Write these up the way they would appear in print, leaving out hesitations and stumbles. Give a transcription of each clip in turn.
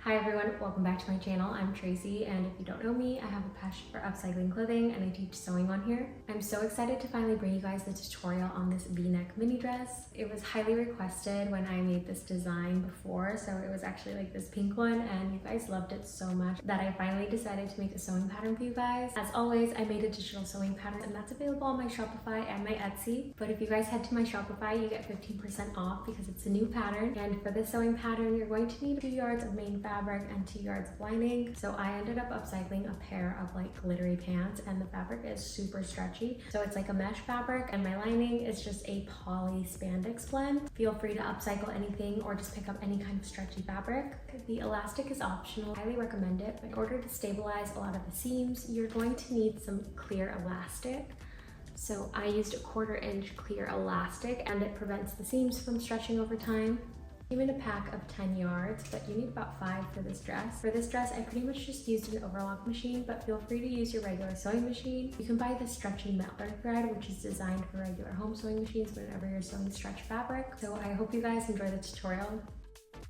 Hi everyone, welcome back to my channel. I'm Tracy, and if you don't know me, I have a passion for upcycling clothing and I teach sewing on here. I'm so excited to finally bring you guys the tutorial on this V-neck mini dress. It was highly requested when I made this design before, so it was actually like this pink one, and you guys loved it so much that I finally decided to make a sewing pattern for you guys. As always, I made a digital sewing pattern and that's available on my Shopify and my Etsy. But if you guys head to my Shopify, you get 15% off because it's a new pattern. And for this sewing pattern, you're going to need 2 yards of main fabric and 2 yards of lining. So I ended up upcycling a pair of like glittery pants, and the fabric is super stretchy. So it's like a mesh fabric, and my lining is just a poly spandex blend. Feel free to upcycle anything or just pick up any kind of stretchy fabric. The elastic is optional. I highly recommend it. In order to stabilize a lot of the seams, you're going to need some clear elastic. So I used a 1/4 inch clear elastic, and it prevents the seams from stretching over time. Came in a pack of 10 yards, but you need about 5 for this dress. For this dress, I pretty much just used an overlock machine, but feel free to use your regular sewing machine. You can buy the stretchy Miller thread, which is designed for regular home sewing machines whenever you're sewing stretch fabric. So I hope you guys enjoy the tutorial.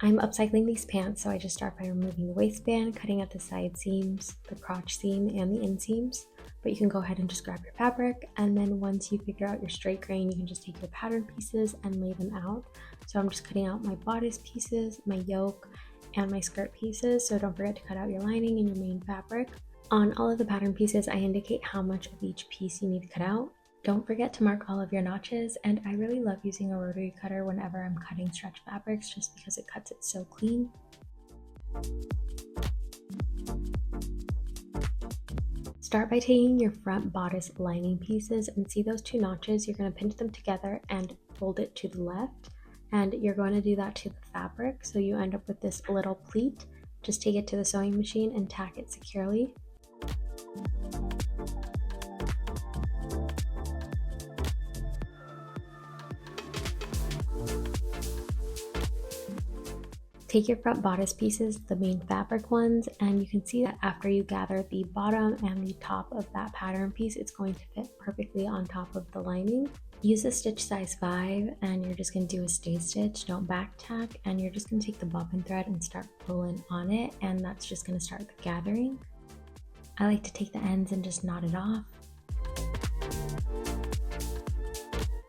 I'm upcycling these pants, so I just start by removing the waistband, cutting out the side seams, the crotch seam, and the inseams. But you can go ahead and just grab your fabric, and then once you figure out your straight grain, you can just take your pattern pieces and lay them out. So I'm just cutting out my bodice pieces, my yoke, and my skirt pieces, so don't forget to cut out your lining and your main fabric. On all of the pattern pieces, I indicate how much of each piece you need to cut out. Don't forget to mark all of your notches, and I really love using a rotary cutter whenever I'm cutting stretch fabrics just because it cuts it so clean. Start by taking your front bodice lining pieces and see those 2 notches. You're going to pinch them together and fold it to the left, and you're going to do that to the fabric, so you end up with this little pleat. Just take it to the sewing machine and tack it securely. Take your front bodice pieces, the main fabric ones, and you can see that after you gather the bottom and the top of that pattern piece, it's going to fit perfectly on top of the lining. Use a stitch size 5, and you're just going to do a stay stitch, don't back tack, and you're just going to take the bobbin thread and start pulling on it, and that's just going to start the gathering. I like to take the ends and just knot it off.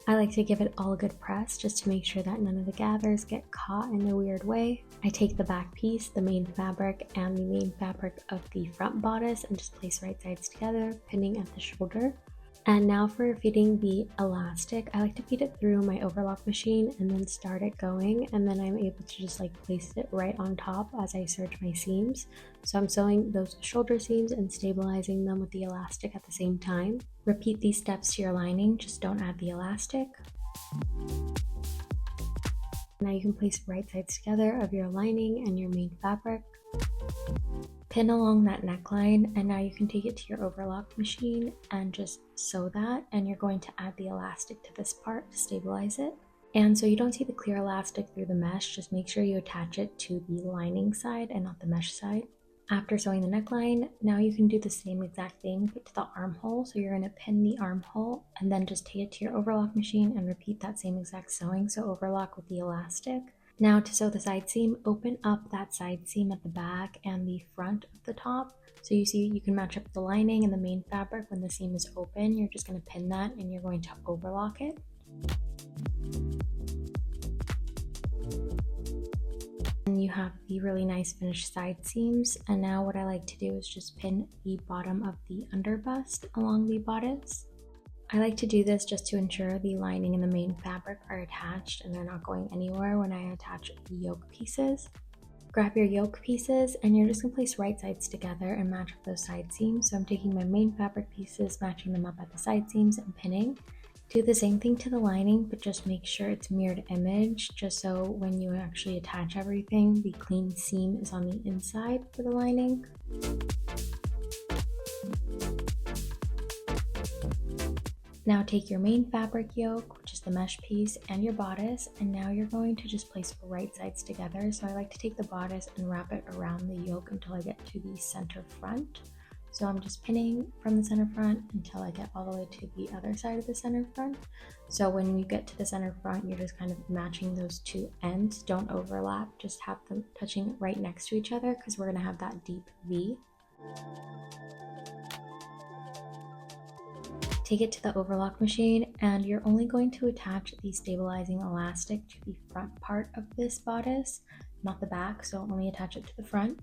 I like to give it all a good press just to make sure that none of the gathers get caught in a weird way. I take the back piece, the main fabric, and the main fabric of the front bodice and just place right sides together, pinning at the shoulder. And now for feeding the elastic, I like to feed it through my overlock machine and then start it going, and then I'm able to just like place it right on top as I serge my seams. So I'm sewing those shoulder seams and stabilizing them with the elastic at the same time. Repeat these steps to your lining, just don't add the elastic. Now you can place right sides together of your lining and your main fabric. Pin along that neckline, and now you can take it to your overlock machine and just sew that, and you're going to add the elastic to this part to stabilize it. And so you don't see the clear elastic through the mesh, just make sure you attach it to the lining side and not the mesh side. After sewing the neckline, now you can do the same exact thing but to the armhole. So you're going to pin the armhole and then just take it to your overlock machine and repeat that same exact sewing, so overlock with the elastic. Now to sew the side seam, open up that side seam at the back and the front of the top. So you see you can match up the lining and the main fabric when the seam is open. You're just going to pin that and you're going to overlock it. And you have the really nice finished side seams. And now what I like to do is just pin the bottom of the underbust along the bodice. I like to do this just to ensure the lining and the main fabric are attached and they're not going anywhere when I attach the yoke pieces. Grab your yoke pieces and you're just going to place right sides together and match up those side seams. So I'm taking my main fabric pieces, matching them up at the side seams and pinning. Do the same thing to the lining, but just make sure it's mirrored image, just so when you actually attach everything, the clean seam is on the inside for the lining. Now take your main fabric yoke, which is the mesh piece, and your bodice, and now you're going to just place right sides together. So I like to take the bodice and wrap it around the yoke until I get to the center front. So I'm just pinning from the center front until I get all the way to the other side of the center front. So when you get to the center front, you're just kind of matching those two ends. Don't overlap, just have them touching right next to each other because we're gonna have that deep V. Take it to the overlock machine, and you're only going to attach the stabilizing elastic to the front part of this bodice, not the back, so only attach it to the front.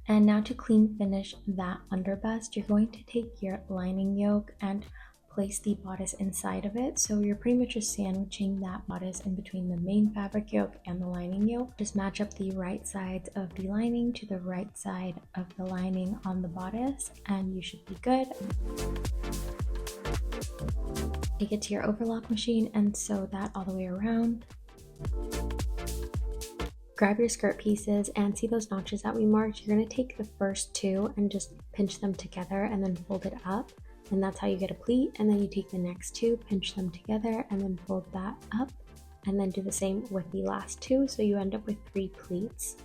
And now to clean finish that underbust, you're going to take your lining yoke and place the bodice inside of it. So you're pretty much just sandwiching that bodice in between the main fabric yoke and the lining yoke. Just match up the right sides of the lining to the right side of the lining on the bodice, and you should be good. Take it to your overlock machine and sew that all the way around. Grab your skirt pieces and see those notches that we marked. You're going to take the first two and just pinch them together and then fold it up, and that's how you get a pleat. And then you take the next two, pinch them together, and then fold that up, and then do the same with the last two, so you end up with 3 pleats.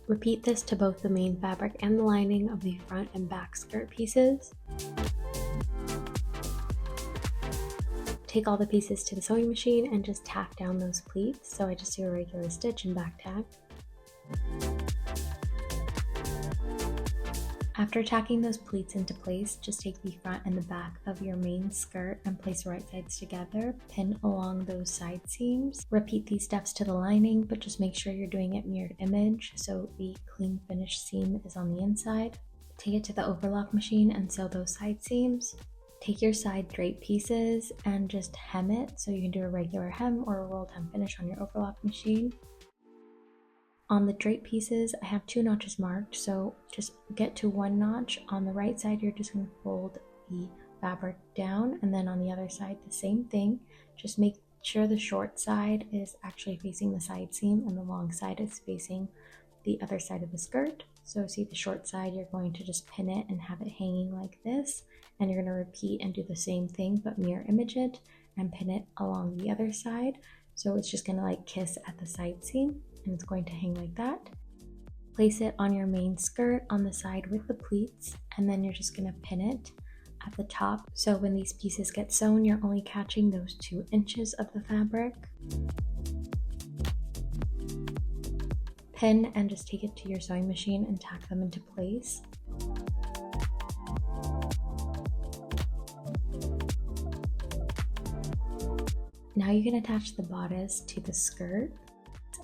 Repeat this to both the main fabric and the lining of the front and back skirt pieces. Take all the pieces to the sewing machine and just tack down those pleats. So I just do a regular stitch and back tack. After tacking those pleats into place, just take the front and the back of your main skirt and place the right sides together, pin along those side seams. Repeat these steps to the lining, but just make sure you're doing it mirrored image so the clean finished seam is on the inside. Take it to the overlock machine and sew those side seams. Take your side drape pieces and just hem it, so you can do a regular hem or a rolled hem finish on your overlock machine. On the drape pieces, I have 2 notches marked, so just get to 1 notch. On the right side, you're just going to fold the fabric down, and then on the other side, the same thing. Just make sure the short side is actually facing the side seam and the long side is facing the other side of the skirt. So see the short side, you're going to just pin it and have it hanging like this, and you're going to repeat and do the same thing but mirror image it and pin it along the other side. So it's just going to like kiss at the side seam, and it's going to hang like that. Place it on your main skirt on the side with the pleats, and then you're just going to pin it at the top. So when these pieces get sewn, you're only catching those 2 inches of the fabric. Pin and just take it to your sewing machine and tack them into place. Now you can attach the bodice to the skirt,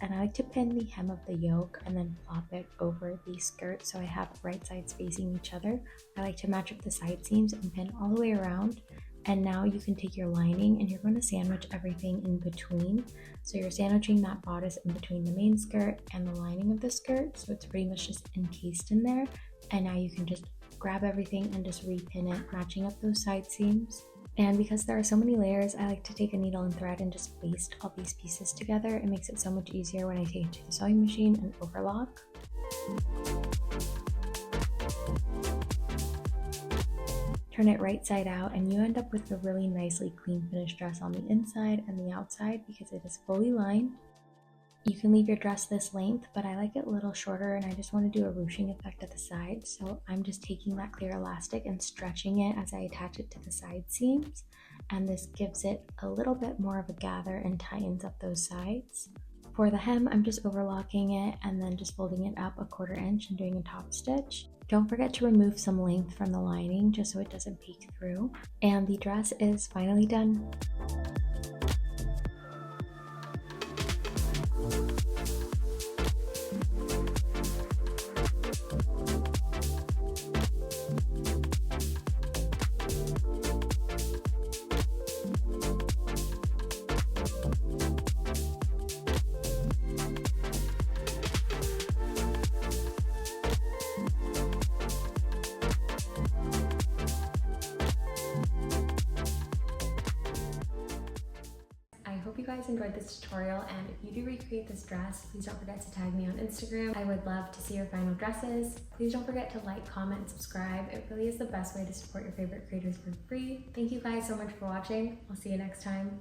and I like to pin the hem of the yoke and then flop it over the skirt so I have right sides facing each other. I like to match up the side seams and pin all the way around. And now you can take your lining and you're going to sandwich everything in between. So you're sandwiching that bodice in between the main skirt and the lining of the skirt, so it's pretty much just encased in there. And now you can just grab everything and just repin it, matching up those side seams. And because there are so many layers, I like to take a needle and thread and just baste all these pieces together. It makes it so much easier when I take it to the sewing machine and overlock. Turn it right side out, and you end up with a really nicely clean finished dress on the inside and the outside because it is fully lined. You can leave your dress this length, but I like it a little shorter and I just want to do a ruching effect at the side. So I'm just taking that clear elastic and stretching it as I attach it to the side seams. And this gives it a little bit more of a gather and tightens up those sides. For the hem, I'm just overlocking it and then just folding it up 1/4 inch and doing a top stitch. Don't forget to remove some length from the lining just so it doesn't peek through. And the dress is finally done. Hope you guys enjoyed this tutorial, and if you do recreate this dress, please don't forget to tag me on Instagram. I would love to see your final dresses. Please don't forget to like, comment, and subscribe. It really is the best way to support your favorite creators for free. Thank you guys so much for watching. I'll see you next time.